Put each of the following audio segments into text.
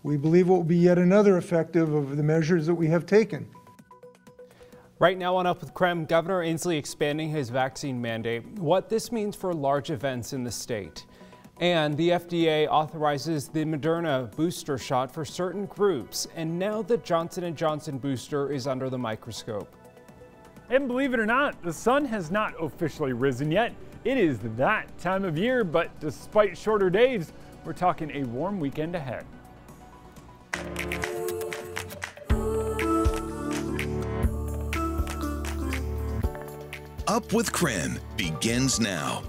We believe it will be yet another effective of the measures that we have taken. Right now on Up with KREM, Governor Inslee expanding his vaccine mandate, what this means for large events in the state. And the FDA authorizes the Moderna booster shot for certain groups. And now the Johnson & Johnson booster is under the microscope. And believe it or not, the sun has not officially risen yet. It is that time of year, but despite shorter days, we're talking a warm weekend ahead. Up with KREM begins now.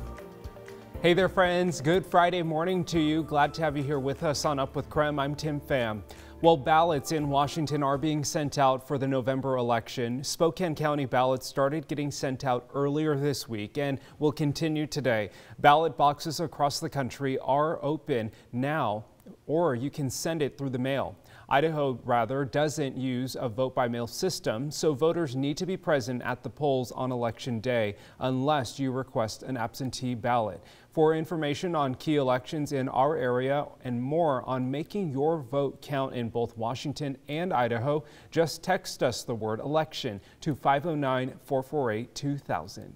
Hey there, friends. Good Friday morning to you. Glad to have you here with us on Up with KREM. I'm Tim Pham. Well, ballots in Washington are being sent out for the November election. Spokane County ballots started getting sent out earlier this week and will continue today. Ballot boxes across the country are open now, or you can send it through the mail. Idaho, rather, doesn't use a vote-by-mail system, so voters need to be present at the polls on Election Day unless you request an absentee ballot. For information on key elections in our area and more on making your vote count in both Washington and Idaho, just text us the word election to 509-448-2000.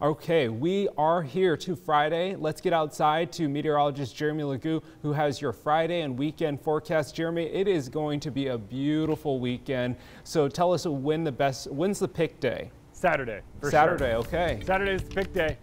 Okay, we are here to Friday. Let's get outside to meteorologist Jeremy Legou, who has your Friday and weekend forecast. Jeremy, it is going to be a beautiful weekend. So tell us when's the pick day? Saturday. Saturday, sure. Okay. Saturday is the pick day.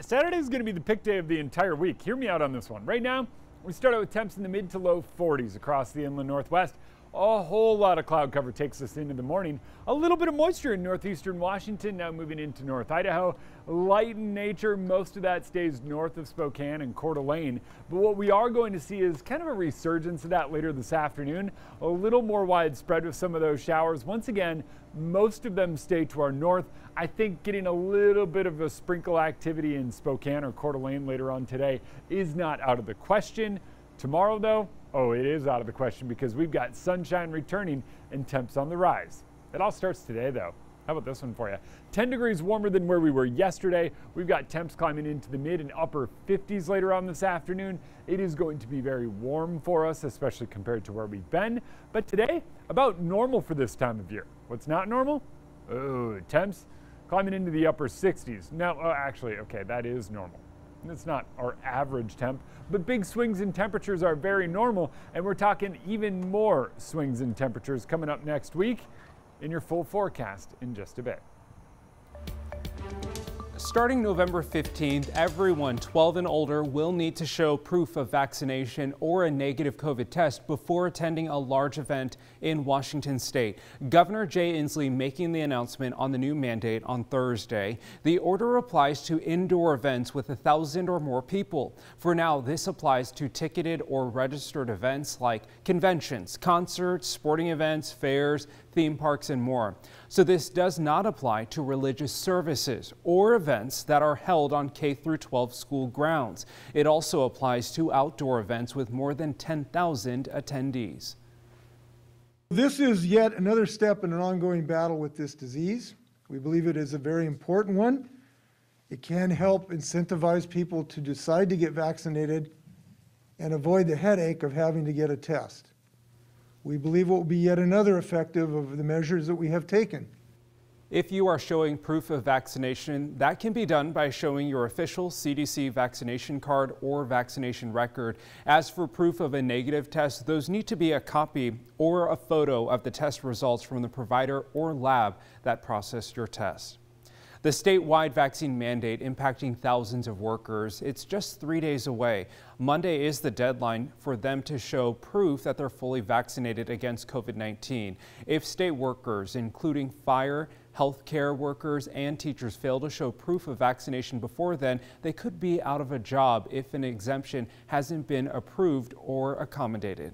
Saturday is going to be the pick day of the entire week. Hear me out on this one. Right now, we start out with temps in the mid to low 40s across the inland northwest. A whole lot of cloud cover takes us into the morning. A little bit of moisture in northeastern Washington, now moving into North Idaho. Light in nature, most of that stays north of Spokane and Coeur d'Alene. But what we are going to see is kind of a resurgence of that later this afternoon. A little more widespread with some of those showers. Once again, most of them stay to our north. I think getting a little bit of a sprinkle activity in Spokane or Coeur d'Alene later on today is not out of the question. Tomorrow, though, oh, it is out of the question because we've got sunshine returning and temps on the rise. It all starts today, though. How about this one for you? 10 degrees warmer than where we were yesterday. We've got temps climbing into the mid and upper 50s later on this afternoon. It is going to be very warm for us, especially compared to where we've been. But today, about normal for this time of year. What's not normal? Oh, temps climbing into the upper 60s. Now, actually, okay, that is normal. It's not our average temp, but big swings in temperatures are very normal, and we're talking even more swings in temperatures coming up next week in your full forecast in just a bit. Starting November 15th, everyone 12 and older will need to show proof of vaccination or a negative COVID test before attending a large event in Washington state. Governor Jay Inslee making the announcement on the new mandate on Thursday. The order applies to indoor events with 1,000 or more people. For now, this applies to ticketed or registered events like conventions, concerts, sporting events, fairs, theme parks, and more. So this does not apply to religious services or events that are held on K-12 school grounds. It also applies to outdoor events with more than 10,000 attendees. This is yet another step in an ongoing battle with this disease. We believe it is a very important one. It can help incentivize people to decide to get vaccinated and avoid the headache of having to get a test. We believe it will be yet another effective of the measures that we have taken. If you are showing proof of vaccination, that can be done by showing your official CDC vaccination card or vaccination record. As for proof of a negative test, those need to be a copy or a photo of the test results from the provider or lab that processed your test. The statewide vaccine mandate impacting thousands of workers, it's just 3 days away. Monday is the deadline for them to show proof that they're fully vaccinated against COVID-19. If state workers, including fire, healthcare workers, and teachers fail to show proof of vaccination before then, they could be out of a job if an exemption hasn't been approved or accommodated.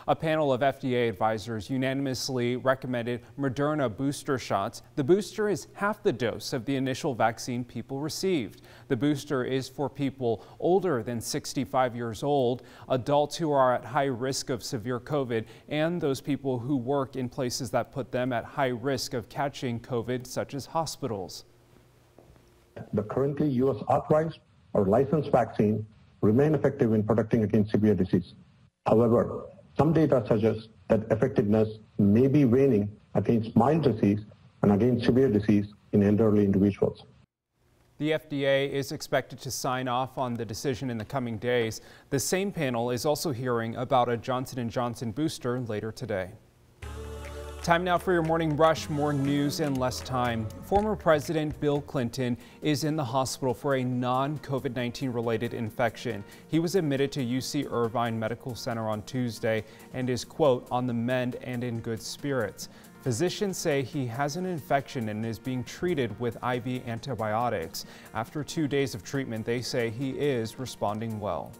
A panel of FDA advisors unanimously recommended Moderna booster shots. The booster is half the dose of the initial vaccine people received. The booster is for people older than 65 years old, adults who are at high risk of severe COVID, and those people who work in places that put them at high risk of catching COVID, such as hospitals. The currently U.S. authorized or licensed vaccine remain effective in protecting against severe disease. However, some data suggests that effectiveness may be waning against mild disease and against severe disease in elderly individuals. The FDA is expected to sign off on the decision in the coming days. The same panel is also hearing about a Johnson & Johnson booster later today. Time now for your morning rush, more news in less time. Former President Bill Clinton is in the hospital for a non-COVID-19 related infection. He was admitted to UC Irvine Medical Center on Tuesday and is, quote, on the mend and in good spirits. Physicians say he has an infection and is being treated with IV antibiotics. After 2 days of treatment, they say he is responding well.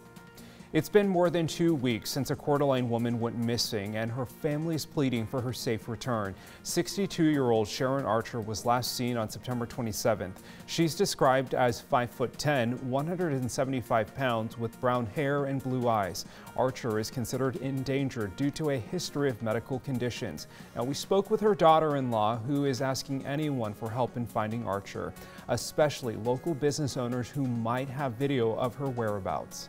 It's been more than 2 weeks since a Coeur d'Alene woman went missing, and her family is pleading for her safe return. 62-year-old Sharon Archer was last seen on September 27th. She's described as 5'10", 175 pounds, with brown hair and blue eyes. Archer is considered endangered due to a history of medical conditions. Now, we spoke with her daughter-in-law, who is asking anyone for help in finding Archer, especially local business owners who might have video of her whereabouts.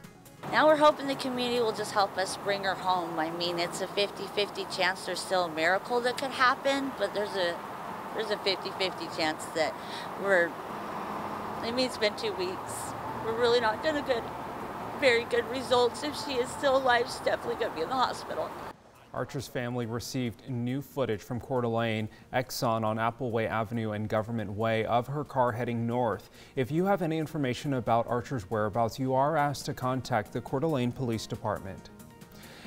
Now we're hoping the community will just help us bring her home. I mean, it's a 50-50 chance there's still a miracle that could happen, but there's a 50-50 chance that it's been 2 weeks. We're really not going to get very good results. If she is still alive, she's definitely going to be in the hospital. Archer's family received new footage from Coeur d'Alene, Exxon on Appleway Avenue and Government Way of her car heading north. If you have any information about Archer's whereabouts, you are asked to contact the Coeur d'Alene Police Department.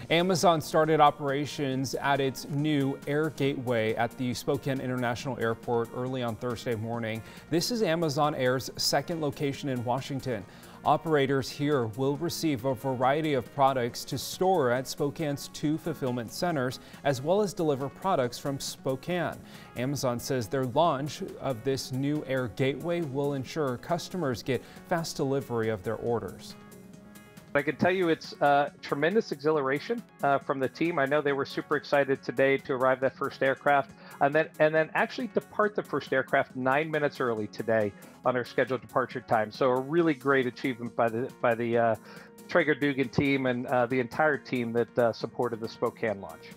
Amazon started operations at its new air gateway at the Spokane International Airport early on Thursday morning. This is Amazon Air's second location in Washington. Operators here will receive a variety of products to store at Spokane's 2 fulfillment centers, as well as deliver products from Spokane. Amazon says their launch of this new air gateway will ensure customers get fast delivery of their orders. I can tell you it's tremendous exhilaration from the team. I know they were super excited today to arrive that first aircraft and then actually depart the first aircraft 9 minutes early today on our scheduled departure time. So a really great achievement by the Traeger Dugan team and the entire team that supported the Spokane launch.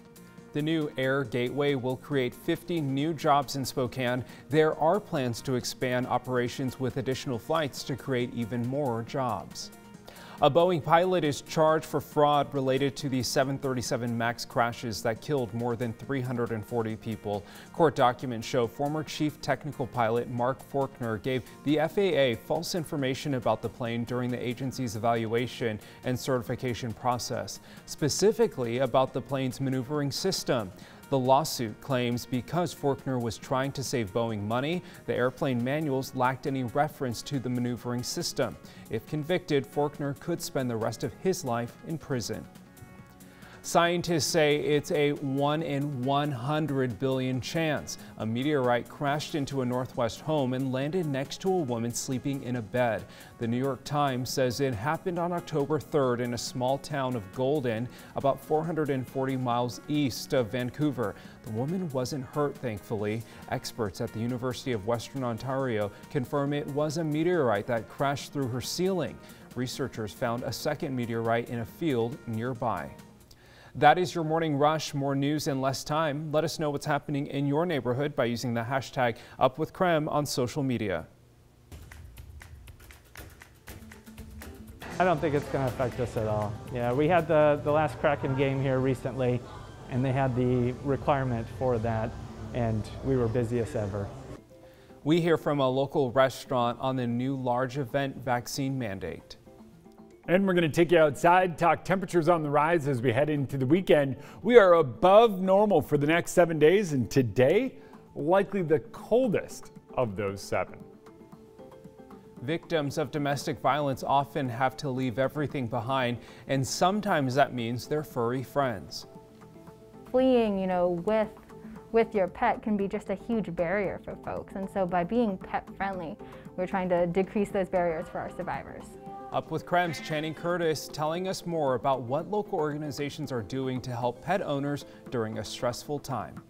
The new air gateway will create 50 new jobs in Spokane. There are plans to expand operations with additional flights to create even more jobs. A Boeing pilot is charged for fraud related to the 737 MAX crashes that killed more than 340 people. Court documents show former chief technical pilot Mark Faulkner gave the FAA false information about the plane during the agency's evaluation and certification process, specifically about the plane's maneuvering system. The lawsuit claims because Faulkner was trying to save Boeing money, the airplane manuals lacked any reference to the maneuvering system. If convicted, Faulkner could spend the rest of his life in prison. Scientists say it's a 1 in 100 billion chance. A meteorite crashed into a Northwest home and landed next to a woman sleeping in a bed. The New York Times says it happened on October 3rd in a small town of Golden, about 440 miles east of Vancouver. The woman wasn't hurt, thankfully. Experts at the University of Western Ontario confirm it was a meteorite that crashed through her ceiling. Researchers found a second meteorite in a field nearby. That is your morning rush. More news in less time. Let us know what's happening in your neighborhood by using the hashtag #UpWithKREM on social media. I don't think it's going to affect us at all. Yeah, we had the last Kraken game here recently, and they had the requirement for that, and we were busy as ever. We hear from a local restaurant on the new large event vaccine mandate. And we're going to take you outside, talk temperatures on the rise as we head into the weekend. We are above normal for the next 7 days, and today, likely the coldest of those 7. Victims of domestic violence often have to leave everything behind, and sometimes that means their furry friends. Fleeing, with your pet can be just a huge barrier for folks. And so by being pet friendly, we're trying to decrease those barriers for our survivors. Up with KREM's Channing Curtis telling us more about what local organizations are doing to help pet owners during a stressful time.